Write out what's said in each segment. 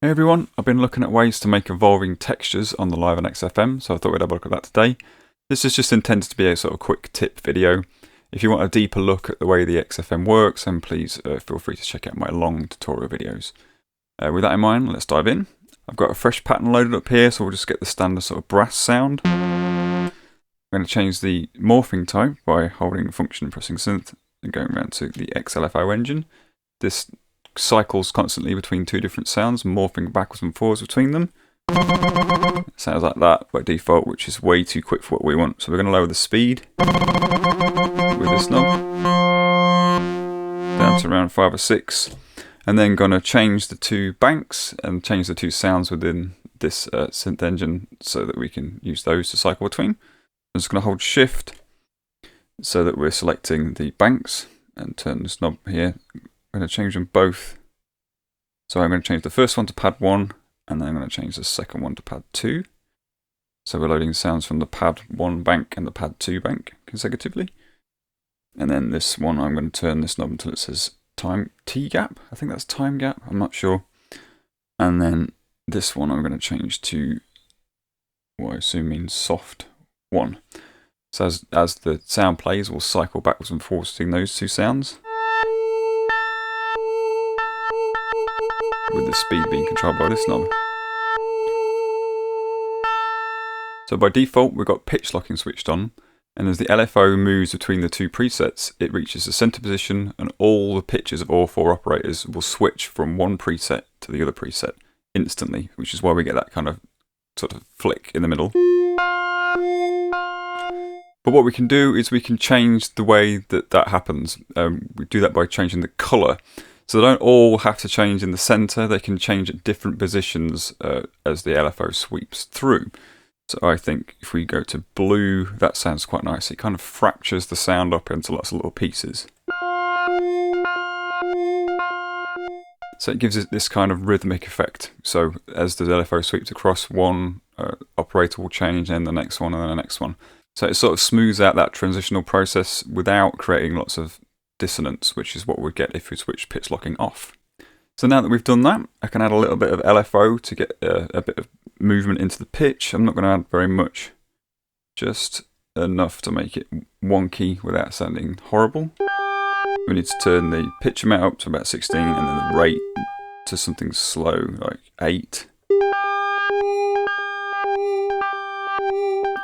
Hey everyone, I've been looking at ways to make evolving textures on the Liven XFM, so I thought we'd have a look at that today. This is just intended to be a sort of quick tip video. If you want a deeper look at the way the XFM works, then please feel free to check out my long tutorial videos. With that in mind, let's dive in. I've got a fresh pattern loaded up here, so we'll just get the standard sort of brass sound. I'm going to change the morphing type by holding the function and pressing synth and going around to the X-LFO engine. This cycles constantly between two different sounds, morphing backwards and forwards between them. It sounds like that by default, which is way too quick for what we want. So we're going to lower the speed with this knob down to around 5 or 6, and then going to change the two banks and change the two sounds within this synth engine so that we can use those to cycle between. I'm just going to hold shift so that we're selecting the banks and turn this knob here. I'm going to change them both. So I'm going to change the first one to pad 1, and then I'm going to change the second one to pad 2. So we're loading sounds from the pad 1 bank and the pad 2 bank consecutively. And then this one, I'm going to turn this knob until it says time T gap. I think that's time gap, I'm not sure. And then this one I'm going to change to what I assume means soft 1. So as the sound plays, we'll cycle backwards and forwards between those two sounds, with the speed being controlled by this knob. So by default we've got pitch locking switched on, and as the LFO moves between the two presets, it reaches the center position and all the pitches of all 4 operators will switch from one preset to the other preset instantly, which is why we get that kind of sort of flick in the middle. But what we can do is we can change the way that that happens. We do that by changing the color. So they don't all have to change in the center, they can change at different positions as the LFO sweeps through. So I think if we go to blue, that sounds quite nice. It kind of fractures the sound up into lots of little pieces. So it gives it this kind of rhythmic effect. So as the LFO sweeps across, one operator will change, and the next one, and then the next one. So it sort of smooths out that transitional process without creating lots of dissonance, which is what we'd get if we switch pitch locking off. So now that we've done that, I can add a little bit of LFO to get a bit of movement into the pitch. I'm not going to add very much, just enough to make it wonky without sounding horrible. We need to turn the pitch amount up to about 16 and then the rate to something slow like 8.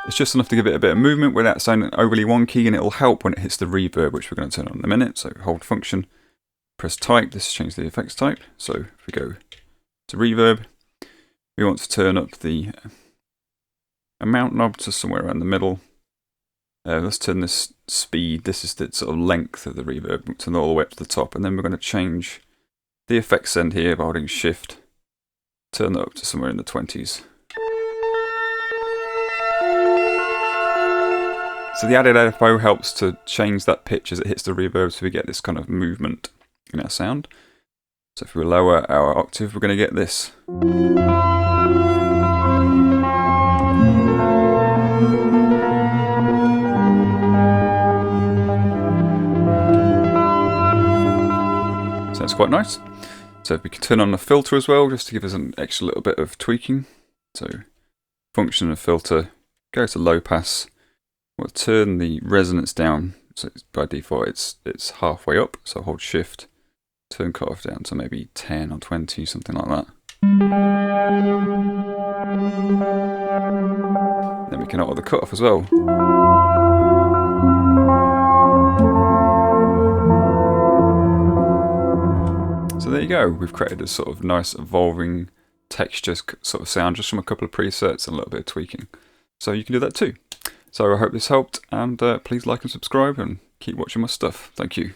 It's just enough to give it a bit of movement without sounding overly wonky, and it'll help when it hits the reverb, which we're going to turn on in a minute. So hold function, press type, this changes the effects type. So if we go to reverb, we want to turn up the amount knob to somewhere around the middle. Let's turn this speed, this is the sort of length of the reverb, we'll turn it all the way up to the top, and then we're going to change the effects end here by holding shift, turn that up to somewhere in the 20s. So the added LFO helps to change that pitch as it hits the reverb, so we get this kind of movement in our sound. So if we lower our octave, we're going to get this. So that's quite nice. So if we can turn on the filter as well, just to give us an extra little bit of tweaking. So function of filter, go to low pass. We'll turn the resonance down, so by default it's halfway up, so hold shift, turn cutoff down to maybe 10 or 20, something like that. Then we can alter the cutoff as well. So there you go, we've created a sort of nice evolving texture sort of sound just from a couple of presets and a little bit of tweaking. So you can do that too. So I hope this helped, and please like and subscribe and keep watching my stuff. Thank you.